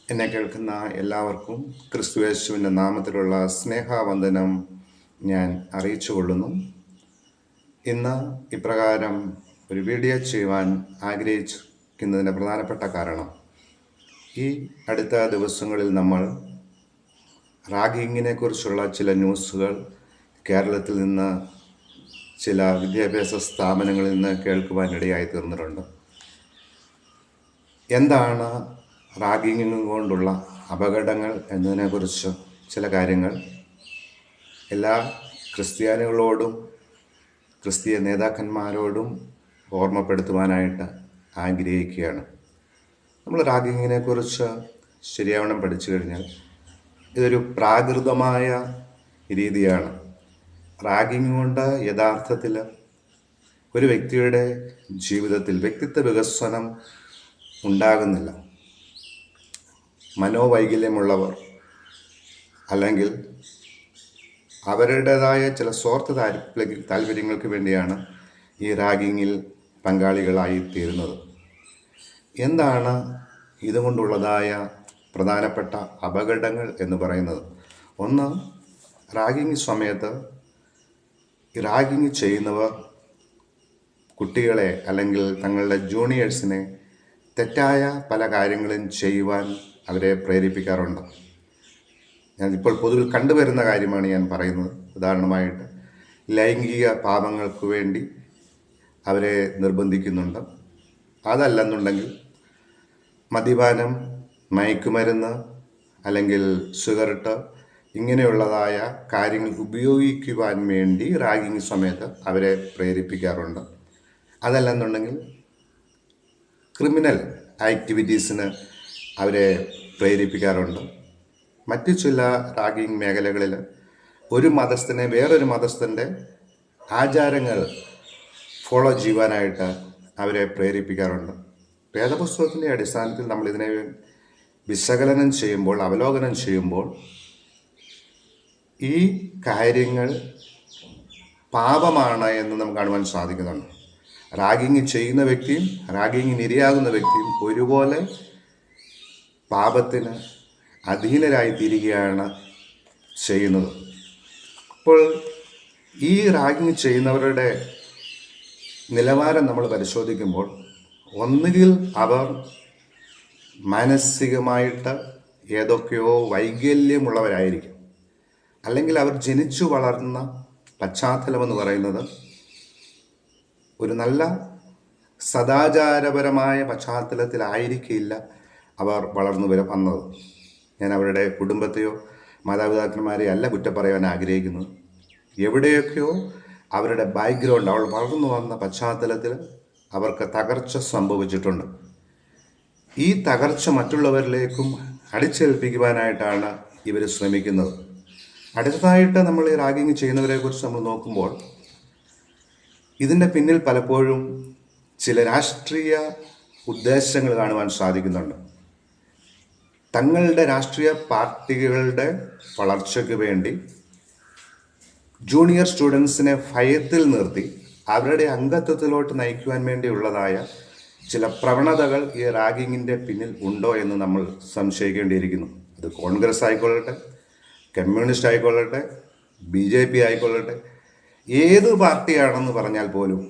എന്നെ കേൾക്കുന്ന എല്ലാവർക്കും ക്രിസ്തുയേശുവിൻ്റെ നാമത്തിലുള്ള സ്നേഹവന്ദനം ഞാൻ അറിയിച്ചു കൊള്ളുന്നു. ഇന്ന് ഇപ്രകാരം ഒരു വീഡിയോ ചെയ്യുവാൻ ആഗ്രഹിക്കുന്നതിൻ്റെ പ്രധാനപ്പെട്ട കാരണം, ഈ അടുത്ത ദിവസങ്ങളിൽ നമ്മൾ റാഗിങ്ങിനെ കുറിച്ചുള്ള ചില ന്യൂസുകൾ കേരളത്തിൽ നിന്ന് ചില വിദ്യാഭ്യാസ സ്ഥാപനങ്ങളിൽ നിന്ന് കേൾക്കുവാനിടയായി തീർന്നിട്ടുണ്ട്. എന്താണ് റാഗിങ് കൊണ്ടുള്ള അപകടങ്ങൾ എന്നതിനെക്കുറിച്ച് ചില കാര്യങ്ങൾ എല്ലാ ക്രിസ്ത്യാനികളോടും ക്രിസ്തീയ നേതാക്കന്മാരോടും ഓർമ്മപ്പെടുത്തുവാനായിട്ട് ആഗ്രഹിക്കുകയാണ്. നമ്മൾ റാഗിങ്ങിനെ കുറിച്ച് ശരിയാവണ്ണം പഠിച്ചു കഴിഞ്ഞാൽ ഇതൊരു പ്രാകൃതമായ രീതിയാണ്. റാഗിങ് കൊണ്ട് യഥാർത്ഥത്തിൽ ഒരു വ്യക്തിയുടെ ജീവിതത്തിൽ വ്യക്തിത്വ വികസനം ഉണ്ടാകുന്നില്ല. മനോവൈകല്യമുള്ളവർ അല്ലെങ്കിൽ അവരുടേതായ ചില സ്വാർത്ഥ താല്പര്യങ്ങൾക്ക് വേണ്ടിയാണ് ഈ റാഗിങ്ങിൽ പങ്കാളികളായി തീരുന്നത്. എന്താണ് ഇതുകൊണ്ടുള്ളതായ പ്രധാനപ്പെട്ട അപകടങ്ങൾ എന്ന് പറയുന്നത്? ഒന്ന്, റാഗിങ് സമയത്ത് റാഗിങ് ചെയ്യുന്നവർ കുട്ടികളെ അല്ലെങ്കിൽ തങ്ങളുടെ ജൂനിയേഴ്സിനെ തെറ്റായ പല കാര്യങ്ങളും ചെയ്യുവാൻ അവരെ പ്രേരിപ്പിക്കാറുണ്ട്. ഇപ്പോൾ പൊതുവിൽ കണ്ടുവരുന്ന കാര്യമാണ് ഞാൻ പറയുന്നത്. ഉദാഹരണമായിട്ട് ലൈംഗിക പാപങ്ങൾക്ക് വേണ്ടി അവരെ നിർബന്ധിക്കുന്നുണ്ട്. അതല്ലെന്നുണ്ടെങ്കിൽ മദ്യപാനം, മയക്കുമരുന്ന് അല്ലെങ്കിൽ സിഗരറ്റ് ഇങ്ങനെയുള്ളതായ കാര്യങ്ങൾ ഉപയോഗിക്കുവാൻ വേണ്ടി റാഗിങ് സമയത്ത് അവരെ പ്രേരിപ്പിക്കാറുണ്ട്. അതല്ലെന്നുണ്ടെങ്കിൽ ക്രിമിനൽ ആക്ടിവിറ്റീസിന് അവരെ പ്രേരിപ്പിക്കാറുണ്ട്. മറ്റു ചില റാഗിങ് മേഖലകളിൽ ഒരു മതസ്ഥനെ വേറൊരു മതസ്ഥൻ്റെ ആചാരങ്ങൾ ഫോളോ ചെയ്യുവാനായിട്ട് അവരെ പ്രേരിപ്പിക്കാറുണ്ട്. വേദപുസ്തകത്തിൻ്റെ അടിസ്ഥാനത്തിൽ നമ്മളിതിനെ വിശകലനം ചെയ്യുമ്പോൾ, അവലോകനം ചെയ്യുമ്പോൾ ഈ കാര്യങ്ങൾ പാപമാണ് എന്ന് നമുക്ക് കാണുവാൻ സാധിക്കുന്നുണ്ട്. റാഗിങ് ചെയ്യുന്ന വ്യക്തിയും റാഗിങ്ങിന് ഇരയാകുന്ന വ്യക്തിയും ഒരുപോലെ പാപത്തിന് അധീനരായി തീരുകയാണ് ചെയ്യുന്നത്. അപ്പോൾ ഈ റാഗിങ് ചെയ്യുന്നവരുടെ നിലവാരം നമ്മൾ പരിശോധിക്കുമ്പോൾ, ഒന്നുകിൽ അവർ മാനസികമായിട്ട് ഏതൊക്കെയോ വൈകല്യമുള്ളവരായിരിക്കും, അല്ലെങ്കിൽ അവർ ജനിച്ചു വളർന്ന പശ്ചാത്തലമെന്ന് പറയുന്നത് ഒരു നല്ല സദാചാരപരമായ പശ്ചാത്തലത്തിലായിരിക്കില്ല അവർ വളർന്നു വന്നത്. ഞാൻ അവരുടെ കുടുംബത്തെയോ മാതാപിതാക്കന്മാരെയോ അല്ല കുറ്റം പറയാൻ ആഗ്രഹിക്കുന്നത്. എവിടെയൊക്കെയോ അവരുടെ ബാക്ക്ഗ്രൗണ്ട്, അവൾ വളർന്നു വന്ന പശ്ചാത്തലത്തിൽ അവർക്ക് തകർച്ച സംഭവിച്ചിട്ടുണ്ട്. ഈ തകർച്ച മറ്റുള്ളവരിലേക്കും അടിച്ചേൽപ്പിക്കുവാനായിട്ടാണ് ഇവർ ശ്രമിക്കുന്നത്. അടുത്തതായിട്ട് നമ്മൾ ഈ റാഗിങ് ചെയ്യുന്നവരെ കുറിച്ച് നമ്മൾ നോക്കുമ്പോൾ, ഇതിൻ്റെ പിന്നിൽ പലപ്പോഴും ചില രാഷ്ട്രീയ ഉദ്ദേശങ്ങൾ കാണുവാൻ സാധിക്കുന്നുണ്ട്. തങ്ങളുടെ രാഷ്ട്രീയ പാർട്ടികളുടെ വളർച്ചയ്ക്ക് വേണ്ടി ജൂനിയർ സ്റ്റുഡൻസിനെ ഭയത്തിൽ നിർത്തി അവരുടെ അംഗത്വത്തിലോട്ട് നയിക്കുവാൻ വേണ്ടിയുള്ളതായ ചില പ്രവണതകൾ ഈ റാഗിങ്ങിൻ്റെ പിന്നിൽ ഉണ്ടോ എന്ന് നമ്മൾ സംശയിക്കേണ്ടിയിരിക്കുന്നു. അത് കോൺഗ്രസ് ആയിക്കൊള്ളട്ടെ, കമ്മ്യൂണിസ്റ്റ് ആയിക്കൊള്ളട്ടെ, BJP ആയിക്കൊള്ളട്ടെ, ഏത് പാർട്ടിയാണെന്ന് പറഞ്ഞാൽ പോലും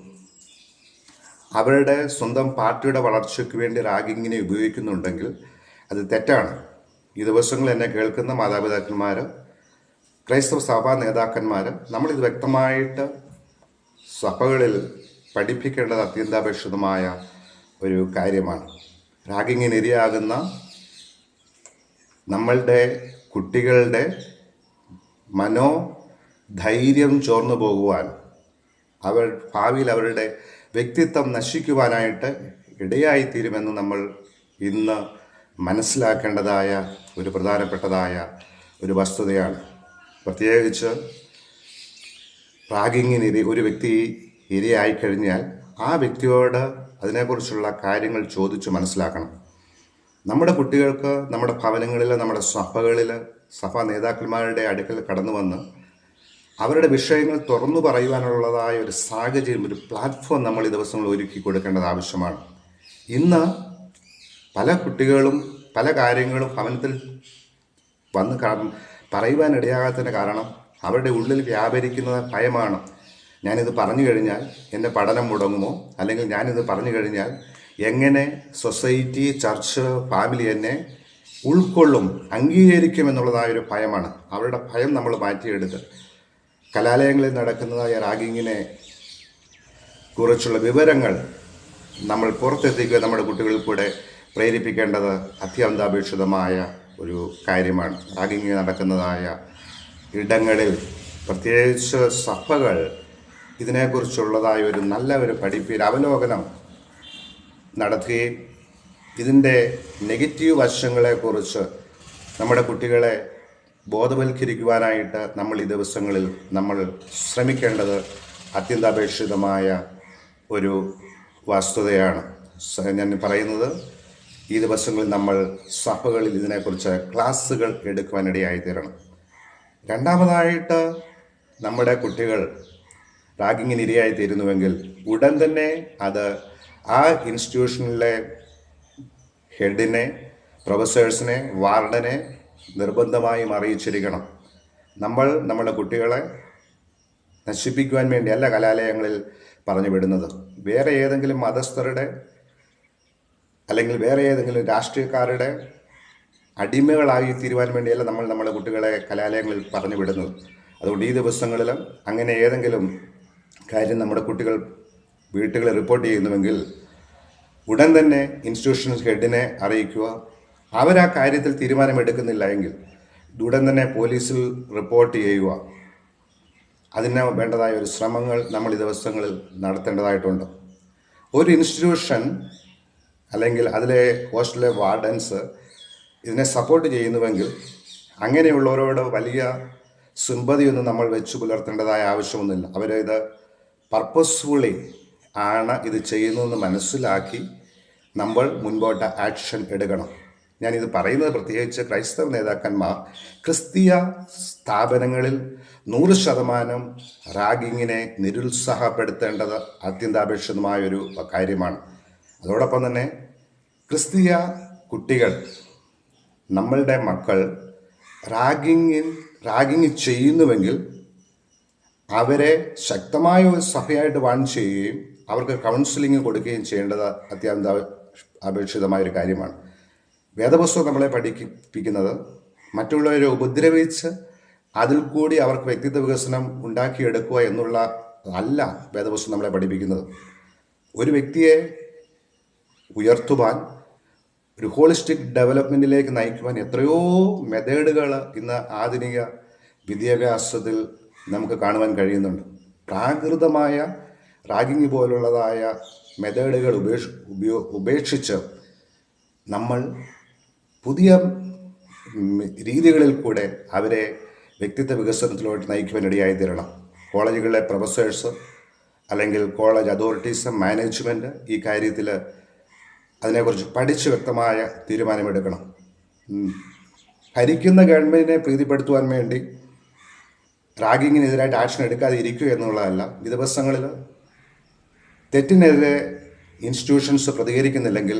അവരുടെ സ്വന്തം പാർട്ടിയുടെ വളർച്ചയ്ക്ക് വേണ്ടി റാഗിങ്ങിനെ ഉപയോഗിക്കുന്നുണ്ടെങ്കിൽ അത് തെറ്റാണ്. ഈ ദിവസങ്ങളിൽ എന്നെ കേൾക്കുന്ന മാതാപിതാക്കന്മാർ, ക്രൈസ്തവ സഭാ നേതാക്കന്മാർ, നമ്മളിത് വ്യക്തമായിട്ട് സഭകളിൽ പഠിപ്പിക്കേണ്ടത് അത്യന്താപേക്ഷിതമായ ഒരു കാര്യമാണ്. റാഗിങ്ങിന് ഇരയാകുന്ന നമ്മളുടെ കുട്ടികളുടെ മനോധൈര്യം ചോർന്നു പോകുവാൻ, അവർ ഭാവിയിൽ അവരുടെ വ്യക്തിത്വം നശിക്കുവാനായിട്ട് ഇടയായിത്തീരുമെന്ന് നമ്മൾ ഇന്ന് മനസ്സിലാക്കേണ്ടതായ ഒരു പ്രധാനപ്പെട്ടതായ ഒരു വസ്തുതയാണ്. പ്രത്യേകിച്ച് റാഗിങ്ങിന് ഒരു വ്യക്തി ഇരയായിക്കഴിഞ്ഞാൽ ആ വ്യക്തിയോട് അതിനെക്കുറിച്ചുള്ള കാര്യങ്ങൾ ചോദിച്ച് മനസ്സിലാക്കണം. നമ്മുടെ കുട്ടികൾക്ക് നമ്മുടെ ഭവനങ്ങളിൽ, നമ്മുടെ സഭകളിൽ, സഭാ നേതാക്കന്മാരുടെ അടുക്കൽ കടന്നു വന്ന് അവരുടെ വിഷയങ്ങൾ തുറന്നു പറയുവാനുള്ളതായ ഒരു സാഹചര്യം, ഒരു പ്ലാറ്റ്ഫോം നമ്മൾ ഈ ദിവസങ്ങൾ ഒരുക്കി കൊടുക്കേണ്ടത് ആവശ്യമാണ്. ഇന്ന് പല കുട്ടികളും പല കാര്യങ്ങളും ഭവനത്തിൽ വന്ന് പറയുവാൻ ഇടയാകാത്തതിന് കാരണം അവരുടെ ഉള്ളിൽ വ്യാപരിക്കുന്ന ഭയമാണ്. ഞാനിത് പറഞ്ഞു കഴിഞ്ഞാൽ എൻ്റെ പഠനം മുടങ്ങുമോ, അല്ലെങ്കിൽ ഞാനിത് പറഞ്ഞു കഴിഞ്ഞാൽ എങ്ങനെ സൊസൈറ്റി, ചർച്ച്, ഫാമിലി എന്നെ ഉൾക്കൊള്ളും, അംഗീകരിക്കും എന്നുള്ളതായൊരു ഭയമാണ്. അവരുടെ ഭയം നമ്മൾ മാറ്റിയെടുത്ത് കലാലയങ്ങളിൽ നടക്കുന്നതായ റാഗിങ്ങിനെ കുറിച്ചുള്ള വിവരങ്ങൾ നമ്മൾ പുറത്തെത്തിക്കുക, നമ്മുടെ കുട്ടികളിൽ കൂടെ പ്രേരിപ്പിക്കേണ്ടത് അത്യന്താപേക്ഷിതമായ ഒരു കാര്യമാണ്. റാഗിങ് നടക്കുന്നതായ ഇടങ്ങളിൽ പ്രത്യേകിച്ച് സഭകൾ ഇതിനെക്കുറിച്ചുള്ളതായ ഒരു നല്ല ഒരു അവലോകനം നടത്തുകയും ഇതിൻ്റെ നെഗറ്റീവ് വശങ്ങളെക്കുറിച്ച് നമ്മുടെ കുട്ടികളെ ബോധവൽക്കരിക്കുവാനായിട്ട് നമ്മൾ ഈ ദിവസങ്ങളിൽ നമ്മൾ ശ്രമിക്കേണ്ടത് അത്യന്താപേക്ഷിതമായ ഒരു വസ്തുതയാണ്. ഞാൻ പറയുന്നത്, ഈ ദിവസങ്ങളിൽ നമ്മൾ സഭകളിൽ ഇതിനെക്കുറിച്ച് ക്ലാസ്സുകൾ എടുക്കുവാനിടയായി തീരണം. രണ്ടാമതായിട്ട്, നമ്മുടെ കുട്ടികൾ റാഗിങ്ങിന് ഇരയായി തീരുന്നുവെങ്കിൽ ഉടൻ തന്നെ അത് ആ ഇൻസ്റ്റിറ്റ്യൂഷനിലെ ഹെഡിനെ, പ്രൊഫസേഴ്സിനെ, വാർഡനെ നിർബന്ധമായും അറിയിച്ചിരിക്കണം. നമ്മുടെ കുട്ടികളെ നശിപ്പിക്കുവാൻ വേണ്ടിയല്ല കലാലയങ്ങളിൽ പറഞ്ഞു വിടുന്നത്. വേറെ ഏതെങ്കിലും മതസ്ഥരുടെ അല്ലെങ്കിൽ വേറെ ഏതെങ്കിലും രാഷ്ട്രീയക്കാരുടെ അടിമകളായി തീരുവാൻ വേണ്ടിയല്ല നമ്മുടെ കുട്ടികളെ കലാലയങ്ങളിൽ പറഞ്ഞു വിടുന്നത്. അതുകൊണ്ട് ഈ ദിവസങ്ങളിൽ അങ്ങനെ ഏതെങ്കിലും കാര്യം നമ്മുടെ കുട്ടികൾ വീട്ടുകളിൽ റിപ്പോർട്ട് ചെയ്യുന്നുവെങ്കിൽ ഉടൻ തന്നെ ഇൻസ്റ്റിറ്റ്യൂഷൻ ഹെഡിനെ അറിയിക്കുക. അവരാ കാര്യത്തിൽ തീരുമാനമെടുക്കുന്നില്ല എങ്കിൽ ഉടൻ തന്നെ പോലീസിൽ റിപ്പോർട്ട് ചെയ്യുക. അതിന് വേണ്ടതായ ഒരു ശ്രമങ്ങൾ നമ്മൾ ഈ ദിവസങ്ങളിൽ നടത്തേണ്ടതായിട്ടുണ്ട്. ഒരു ഇൻസ്റ്റിറ്റ്യൂഷൻ അല്ലെങ്കിൽ അതിലെ ഹോസ്റ്റലിലെ വാർഡൻസ് ഇതിനെ സപ്പോർട്ട് ചെയ്യുന്നുവെങ്കിൽ അങ്ങനെയുള്ളവരോട് വലിയ സിമ്പതിയൊന്നും നമ്മൾ വെച്ച് പുലർത്തേണ്ടതായ ആവശ്യമൊന്നുമില്ല. അവരിത് പർപ്പസ്ഫുള്ളി ആണ് ഇത് ചെയ്യുന്നതെന്ന് മനസ്സിലാക്കി നമ്മൾ മുൻപോട്ട് ആക്ഷൻ എടുക്കണം. ഞാനിത് പറയുന്നത് പ്രത്യേകിച്ച് ക്രൈസ്തവ നേതാക്കന്മാർ ക്രിസ്തീയ സ്ഥാപനങ്ങളിൽ 100% റാഗിങ്ങിനെ നിരുത്സാഹപ്പെടുത്തേണ്ടത് അത്യന്താപേക്ഷിതമായൊരു കാര്യമാണ്. അതോടൊപ്പം തന്നെ ക്രിസ്തീയ കുട്ടികൾ, നമ്മളുടെ മക്കൾ റാഗിങ് ചെയ്യുന്നുവെങ്കിൽ അവരെ ശക്തമായ ഒരു സഭയായിട്ട് വാൺ ചെയ്യുകയും അവർക്ക് കൗൺസിലിംഗ് കൊടുക്കുകയും ചെയ്യേണ്ടത് അപേക്ഷിതമായൊരു കാര്യമാണ്. വേദപുസ്തകം നമ്മളെ പഠിപ്പിക്കുന്നത് മറ്റുള്ളവരെ ഉപദ്രവിച്ച് അതിൽ കൂടി അവർക്ക് വ്യക്തിത്വ വികസനം ഉണ്ടാക്കിയെടുക്കുക എന്നുള്ള അല്ല വേദപുസ്തകം നമ്മളെ പഠിപ്പിക്കുന്നത്. ഒരു വ്യക്തിയെ ഉയർത്തുവാൻ, ഒരു ഹോളിസ്റ്റിക് ഡെവലപ്മെൻറ്റിലേക്ക് നയിക്കുവാൻ എത്രയോ മെത്തേഡുകൾ ഇന്ന് ആധുനിക വിദ്യാഭ്യാസത്തിൽ നമുക്ക് കാണുവാൻ കഴിയുന്നുണ്ട്. പ്രാകൃതമായ റാഗിങ് പോലുള്ളതായ മെത്തേഡുകൾ ഉപേക്ഷിച്ച് നമ്മൾ പുതിയ രീതികളിൽ കൂടെ അവരെ വ്യക്തിത്വ വികസനത്തിലോട്ട് നയിക്കുവാനിടയായി തീരണം. കോളേജുകളിലെ പ്രൊഫസേഴ്സ് അല്ലെങ്കിൽ കോളേജ് അതോറിറ്റീസ്, മാനേജ്മെൻറ്റ് ഈ കാര്യത്തിൽ അതിനെക്കുറിച്ച് പഠിച്ച് വ്യക്തമായ തീരുമാനമെടുക്കണം. ഭരിക്കുന്ന ഗവൺമെൻറ്റിനെ പ്രീതിപ്പെടുത്തുവാൻ വേണ്ടി റാഗിങ്ങിനെതിരായിട്ട് ആക്ഷൻ എടുക്കാതെ ഇരിക്കുക എന്നുള്ളതല്ല. ഈ ദിവസങ്ങളിൽ തെറ്റിനെതിരെ ഇൻസ്റ്റിറ്റ്യൂഷൻസ് പ്രതികരിക്കുന്നില്ലെങ്കിൽ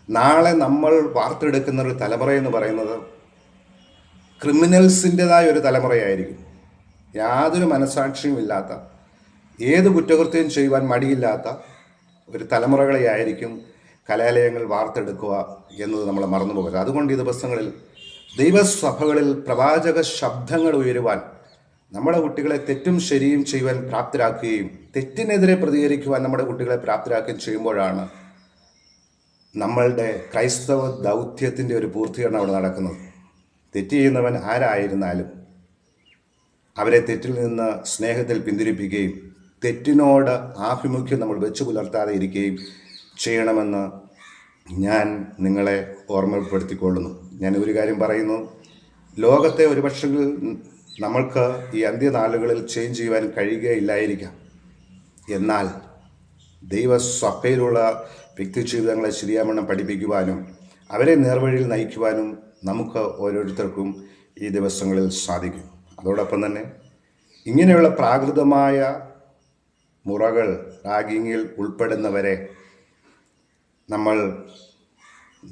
നാളെ നമ്മൾ വാർത്തെടുക്കുന്ന ഒരു തലമുറ എന്ന് പറയുന്നത് ക്രിമിനൽസിൻ്റെതായ ഒരു തലമുറയായിരിക്കും. യാതൊരു മനസാക്ഷിയും ഇല്ലാത്ത, ഏത് കുറ്റകൃത്യം ചെയ്യുവാൻ മടിയില്ലാത്ത ഒരു തലമുറകളെയായിരിക്കും കലാലയങ്ങൾ വാർത്തെടുക്കുക എന്നത് നമ്മൾ മറന്നു പോകരുത്. അതുകൊണ്ട് ഈ ദിവസങ്ങളിൽ ദൈവസഭകളിൽ പ്രവാചക ശബ്ദങ്ങൾ ഉയരുവാൻ, നമ്മുടെ കുട്ടികളെ തെറ്റും ശരിയും ചെയ്യുവാൻ പ്രാപ്തരാക്കുകയും തെറ്റിനെതിരെ പ്രതികരിക്കുവാൻ നമ്മുടെ കുട്ടികളെ പ്രാപ്തരാക്കുകയും ചെയ്യുമ്പോഴാണ് നമ്മളുടെ ക്രൈസ്തവ ദൗത്യത്തിൻ്റെ ഒരു പൂർത്തീകരണം അവിടെ നടക്കുന്നത്. തെറ്റ് ചെയ്യുന്നവൻ ആരായിരുന്നാലും അവരെ തെറ്റിൽ നിന്ന് സ്നേഹത്തിൽ പിന്തിരിപ്പിക്കുകയും തെറ്റിനോട് ആഭിമുഖ്യം നമ്മൾ വെച്ച് പുലർത്താതെ ഇരിക്കുകയും ചെയ്യണമെന്ന് ഞാൻ നിങ്ങളെ ഓർമ്മപ്പെടുത്തിക്കൊള്ളുന്നു. ഞാൻ ഒരു കാര്യം പറയുന്നു, ലോകത്തെ ഒരുപക്ഷെ നമ്മൾക്ക് ഈ അന്ത്യനാളുകളിൽ ചേഞ്ച് ചെയ്യുവാൻ കഴിയുകയില്ലായിരിക്കാം. എന്നാൽ ദൈവസഭയിലുള്ള വ്യക്തിജീവിതങ്ങളെ ശരിയാവണ്ണം പഠിപ്പിക്കുവാനും അവരെ നേർവഴിയിൽ നയിക്കുവാനും നമുക്ക് ഓരോരുത്തർക്കും ഈ ദിവസങ്ങളിൽ സാധിക്കും. അതോടൊപ്പം തന്നെ ഇങ്ങനെയുള്ള പ്രാകൃതമായ മുറകൾ റാഗിങ്ങിൽ ഉൾപ്പെടുന്നവരെ നമ്മൾ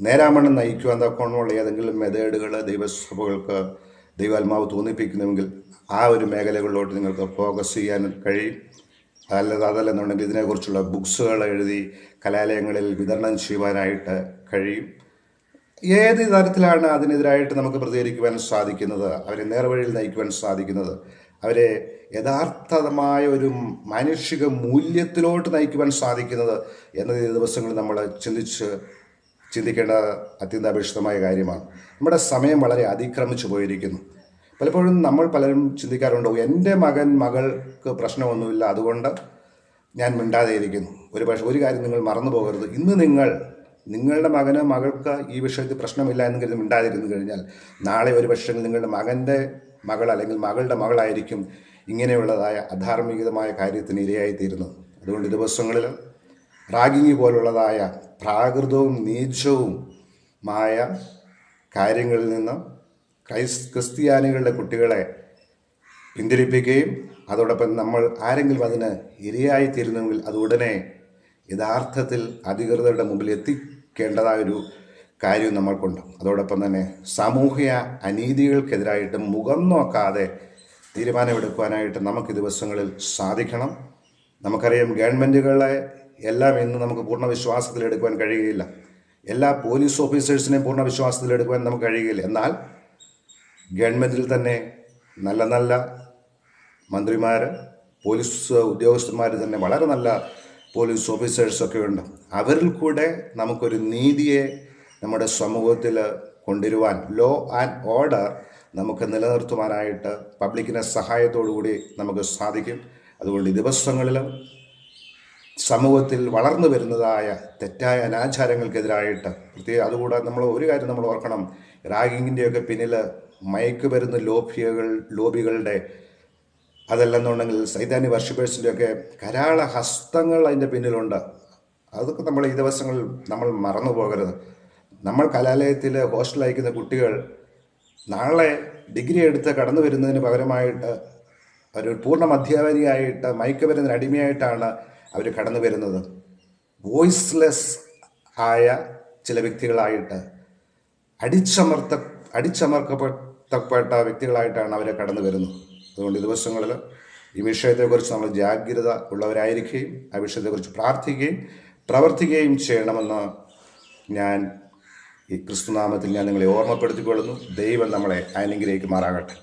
നേരാമണ്ണം നയിക്കുവാൻ തക്കോണമുള്ള ഏതെങ്കിലും മെത്തേഡുകൾ ദൈവസഭകൾക്ക് ദൈവാത്മാവ് തോന്നിപ്പിക്കുന്നുവെങ്കിൽ ആ ഒരു മേഖലകളിലോട്ട് നിങ്ങൾക്ക് ഫോക്കസ് ചെയ്യാൻ കഴിയും. അതല്ലെന്നുണ്ടെങ്കിൽ ഇതിനെക്കുറിച്ചുള്ള ബുക്സുകൾ എഴുതി കലാലയങ്ങളിൽ വിതരണം ചെയ്യുവാനായിട്ട് കഴിയും. ഏത് തരത്തിലാണ് അതിനെതിരായിട്ട് നമുക്ക് പ്രതികരിക്കുവാൻ സാധിക്കുന്നത്, അവരെ നേർവഴിയിൽ നയിക്കുവാൻ സാധിക്കുന്നത്, അവരെ യഥാർത്ഥമായ ഒരു മാനുഷിക മൂല്യത്തിലോട്ട് നയിക്കുവാൻ സാധിക്കുന്നത് എന്നത് ഈ ദിവസങ്ങളിൽ നമ്മൾ ചിന്തിക്കേണ്ട അത്യന്താപേക്ഷിതമായ കാര്യമാണ്. നമ്മുടെ സമയം വളരെ അതിക്രമിച്ചു പോയിരിക്കുന്നു. പലപ്പോഴും നമ്മൾ പലരും ചിന്തിക്കാറുണ്ട്, എൻ്റെ മകൾക്ക് പ്രശ്നമൊന്നുമില്ല, അതുകൊണ്ട് ഞാൻ മിണ്ടാതെ ഇരിക്കുന്നു. ഒരു കാര്യം നിങ്ങൾ മറന്നു പോകരുത്. ഇന്ന് നിങ്ങളുടെ മകൾക്ക് ഈ വിഷയത്തിൽ പ്രശ്നമില്ല എന്ന് കരുതി മിണ്ടാതിരുന്നു കഴിഞ്ഞാൽ നാളെ ഒരു പക്ഷേ നിങ്ങളുടെ മകൻ്റെ മകൾ അല്ലെങ്കിൽ മകളുടെ മകളായിരിക്കും ഇങ്ങനെയുള്ളതായ അധാർമികമായ കാര്യത്തിന് ഇരയായിത്തീരുന്നത്. അതുകൊണ്ട് ദിവസങ്ങളിൽ റാഗിങ് പോലുള്ളതായ പ്രാകൃതവും നീചവുമായ കാര്യങ്ങളിൽ നിന്ന് ക്രിസ്ത്യാനികളുടെ കുട്ടികളെ പിന്തിരിപ്പിക്കുകയും അതോടൊപ്പം നമ്മൾ ആരെങ്കിലും അതിന് ഇരയായിത്തീരുന്നെങ്കിൽ അത് ഉടനെ യഥാർത്ഥത്തിൽ അധികൃതരുടെ മുമ്പിൽ എത്തിക്കേണ്ടതായൊരു കാര്യം നമ്മൾക്കുണ്ട്. അതോടൊപ്പം തന്നെ സാമൂഹിക അനീതികൾക്കെതിരായിട്ട് മുഖം നോക്കാതെ തീരുമാനമെടുക്കുവാനായിട്ട് നമുക്ക് ദിവസങ്ങളിൽ സാധിക്കണം. നമുക്കറിയാം, ഗവൺമെൻറ്റുകളെ എല്ലാം ഇന്ന് നമുക്ക് പൂർണ്ണ വിശ്വാസത്തിലെടുക്കുവാൻ കഴിയുകയില്ല. എല്ലാ പോലീസ് ഓഫീസേഴ്സിനെയും പൂർണ്ണ വിശ്വാസത്തിലെടുക്കുവാൻ നമുക്ക് കഴിയുകയില്ല. എന്നാൽ ഗവൺമെൻറ്റിൽ തന്നെ നല്ല നല്ല മന്ത്രിമാർ, പോലീസ് ഉദ്യോഗസ്ഥന്മാർ തന്നെ വളരെ നല്ല പോലീസ് ഓഫീസേഴ്സൊക്കെ ഉണ്ട്. അവരിൽ കൂടെ നമുക്കൊരു നീതിയെ നമ്മുടെ സമൂഹത്തിൽ കൊണ്ടുവരുവാൻ, ലോ ആൻഡ് ഓർഡർ നമുക്ക് നിലനിർത്തുവാനായിട്ട് പബ്ലിക്കിൻ്റെ സഹായത്തോടു കൂടി നമുക്ക് സാധിക്കും. അതുകൊണ്ട് ഈ ദിവസങ്ങളിൽ സമൂഹത്തിൽ വളർന്നു വരുന്നതായ തെറ്റായ അനാചാരങ്ങൾക്കെതിരായിട്ട് അതുകൂടാതെ നമ്മൾ ഒരു കാര്യം നമ്മൾ ഓർക്കണം, റാഗിങ്ങിൻ്റെയൊക്കെ പിന്നിൽ മയക്കുമരുന്ന് ലോബികളുടെ അതല്ലെന്നുണ്ടെങ്കിൽ സൈതാനി വർഷിപ്പേഴ്സിൻ്റെയൊക്കെ കരാള ഹസ്തങ്ങൾ അതിൻ്റെ പിന്നിലുണ്ട്. അതൊക്കെ നമ്മൾ ഈ ദിവസങ്ങളിൽ നമ്മൾ മറന്നു പോകരുത്. നമ്മൾ കലാലയത്തിൽ ഹോസ്റ്റലിൽ അയക്കുന്ന കുട്ടികൾ നാളെ ഡിഗ്രി എടുത്ത് കടന്നു വരുന്നതിന് പകരമായിട്ട് ഒരു പൂർണ്ണ അധ്യാപനിയായിട്ട് മയക്കുമരുന്നിന് അടിമയായിട്ടാണ് അവർ കടന്നു വരുന്നത്. വോയിസ്ലെസ് ആയ ചില വ്യക്തികളായിട്ട് അടിച്ചമർത്തപ്പെട്ട വ്യക്തികളായിട്ടാണ് അവരെ കടന്നു വരുന്നത്. അതുകൊണ്ട് ഈ ദിവസങ്ങളിൽ ഈ വിഷയത്തെക്കുറിച്ച് നമ്മൾ ജാഗ്രത ഉള്ളവരായിരിക്കുകയും ആ വിഷയത്തെക്കുറിച്ച് പ്രാർത്ഥിക്കുകയും പ്രവർത്തിക്കുകയും ചെയ്യണമെന്ന് ഞാൻ ഈ ക്രിസ്തുനാമത്തിൽ ഞാൻ നിങ്ങളെ ഓർമ്മപ്പെടുത്തിക്കൊള്ളുന്നു. ദൈവം നമ്മളെ അനുഗ്രഹിക്കുമാറാകട്ടെ.